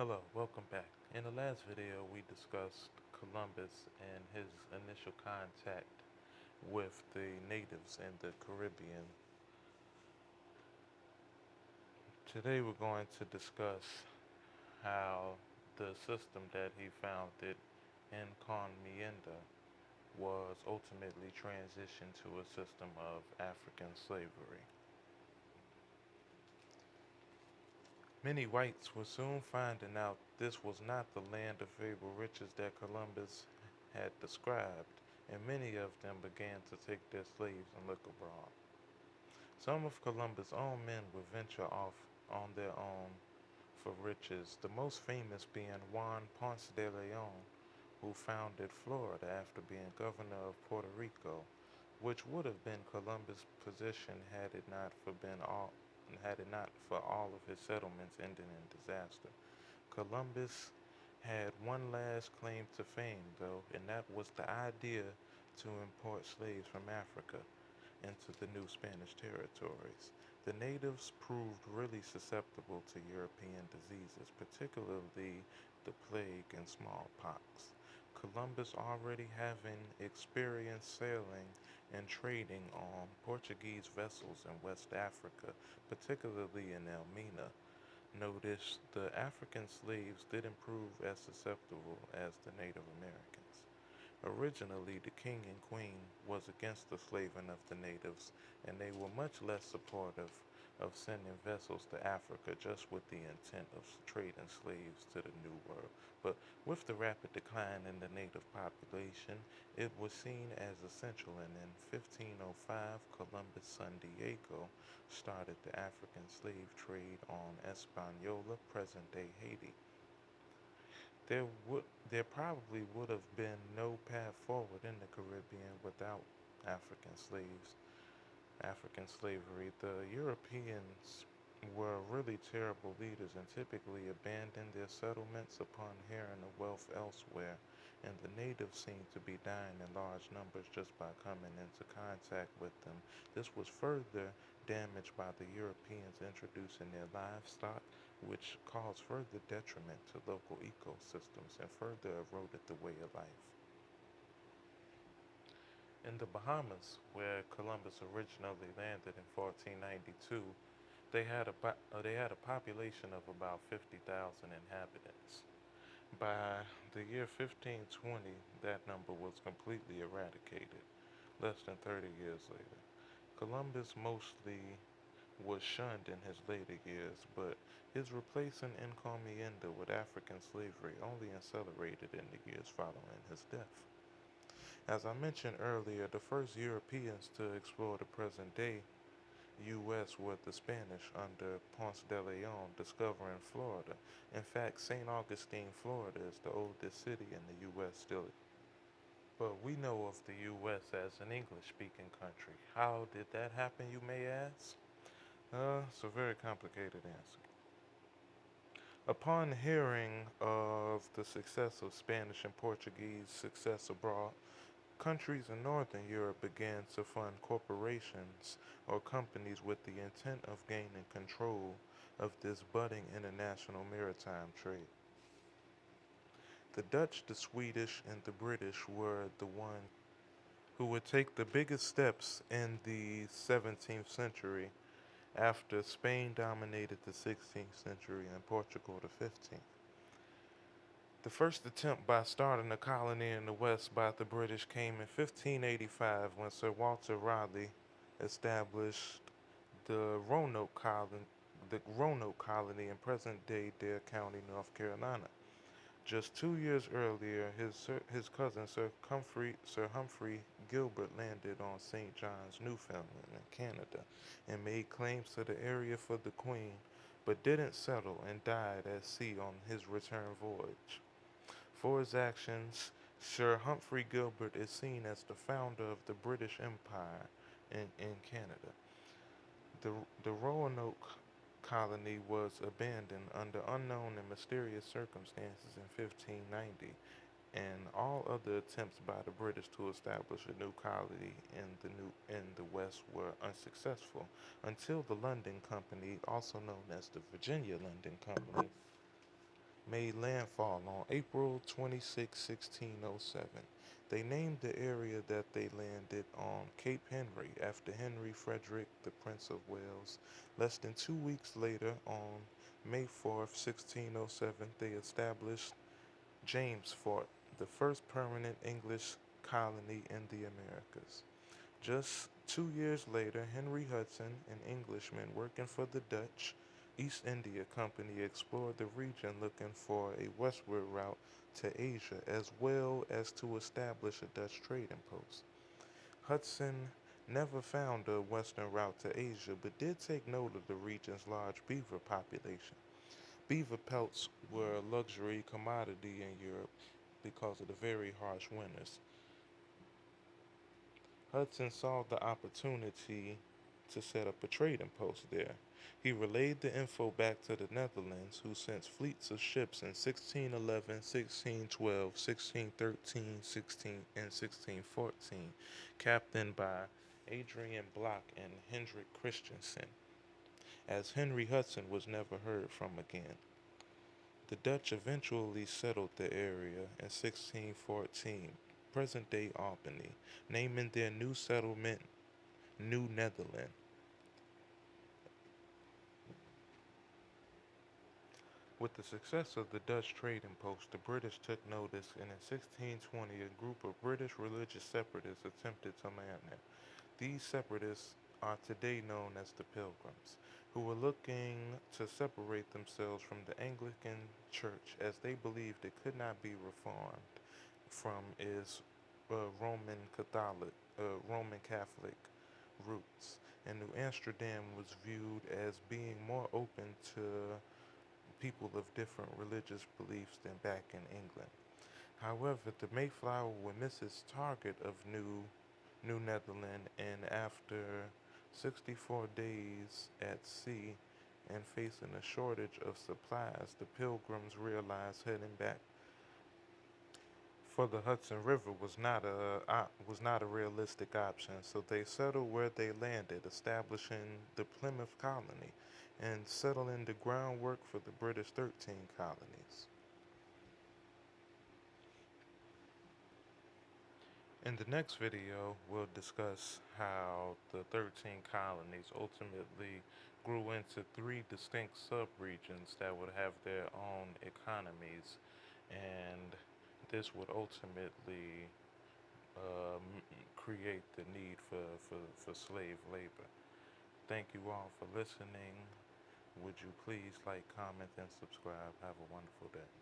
Hello, welcome back. In the last video, we discussed Columbus and his initial contact with the natives in the Caribbean. Today, we're going to discuss how the system that he founded, Encomienda, was ultimately transitioned to a system of African slavery. Many whites were soon finding out this was not the land of fabled riches that Columbus had described, and many of them began to take their slaves and look abroad. Some of Columbus' own men would venture off on their own for riches, the most famous being Juan Ponce de Leon, who founded Florida after being governor of Puerto Rico, which would have been Columbus' position had it not for all of his settlements ending in disaster. Columbus had one last claim to fame, though, and that was the idea to import slaves from Africa into the new Spanish territories. The natives proved really susceptible to European diseases, particularly the plague and smallpox. Columbus, already having experience sailing and trading on Portuguese vessels in West Africa, particularly in Elmina, noticed the African slaves didn't prove as susceptible as the Native Americans. Originally, the king and queen was against the slaving of the natives, and they were much less supportive of sending vessels to Africa just with the intent of trading slaves to the New World. But with the rapid decline in the native population, it was seen as essential, and in 1505, Columbus' son Diego started the African slave trade on Hispaniola, present-day Haiti. There probably would have been no path forward in the Caribbean without African slaves, African slavery. The Europeans were really terrible leaders and typically abandoned their settlements upon hearing of wealth elsewhere, and the natives seemed to be dying in large numbers just by coming into contact with them. This was further damaged by the Europeans introducing their livestock, which caused further detriment to local ecosystems and further eroded the way of life. In the Bahamas, where Columbus originally landed in 1492, they had a population of about 50,000 inhabitants. By the year 1520, that number was completely eradicated, less than 30 years later. Columbus mostly was shunned in his later years, but his replacing Encomienda with African slavery only accelerated in the years following his death. As I mentioned earlier, the first Europeans to explore the present day U.S. were the Spanish under Ponce de Leon, discovering Florida. In fact, St. Augustine, Florida is the oldest city in the U.S. still. But we know of the U.S. as an English-speaking country. How did that happen, you may ask? It's a very complicated answer. Upon hearing of the success of Spanish and Portuguese success abroad, countries in Northern Europe began to fund corporations or companies with the intent of gaining control of this budding international maritime trade. The Dutch, the Swedish, and the British were the ones who would take the biggest steps in the 17th century after Spain dominated the 16th century and Portugal the 15th. The first attempt by starting a colony in the West by the British came in 1585 when Sir Walter Raleigh established the Roanoke colony in present-day Dare County, North Carolina. Just 2 years earlier, his cousin Sir Humphrey Gilbert landed on St. John's, Newfoundland, in Canada, and made claims to the area for the Queen, but didn't settle and died at sea on his return voyage. For his actions, Sir Humphrey Gilbert is seen as the founder of the British Empire in Canada. The Roanoke colony was abandoned under unknown and mysterious circumstances in 1590, and all other attempts by the British to establish a new colony in the West were unsuccessful until the London Company, also known as the Virginia London Company, made landfall on April 26, 1607. They named the area that they landed on Cape Henry after Henry Frederick, the Prince of Wales. Less than 2 weeks later, on May 4th, 1607, they established James Fort, the first permanent English colony in the Americas. Just 2 years later, Henry Hudson, an Englishman working for the Dutch East India Company, explored the region looking for a westward route to Asia as well as to establish a Dutch trading post. Hudson never found a western route to Asia but did take note of the region's large beaver population. Beaver pelts were a luxury commodity in Europe because of the very harsh winters. Hudson saw the opportunity to set up a trading post there. He relayed the info back to the Netherlands, who sent fleets of ships in 1611, 1612, 1613, 16, and 1614, captained by Adrian Block and Hendrik Christensen, as Henry Hudson was never heard from again. The Dutch eventually settled the area in 1614, present-day Albany, naming their new settlement New Netherland. With the success of the Dutch trading post, the British took notice, and in 1620 a group of British religious separatists attempted to land there. These separatists are today known as the Pilgrims, who were looking to separate themselves from the Anglican Church as they believed it could not be reformed from its Roman Catholic roots, and New Amsterdam was viewed as being more open to people of different religious beliefs than back in England. However, the Mayflower would miss its target of New Netherland, and after 64 days at sea and facing a shortage of supplies, the Pilgrims realized heading back for the Hudson River was not a realistic option, so they settled where they landed, establishing the Plymouth colony and settling the groundwork for the British 13 colonies. In the next video, we'll discuss how the 13 colonies ultimately grew into three distinct subregions that would have their own economies, and this would ultimately create the need for slave labor. Thank you all for listening. Would you please like, comment, and subscribe? Have a wonderful day.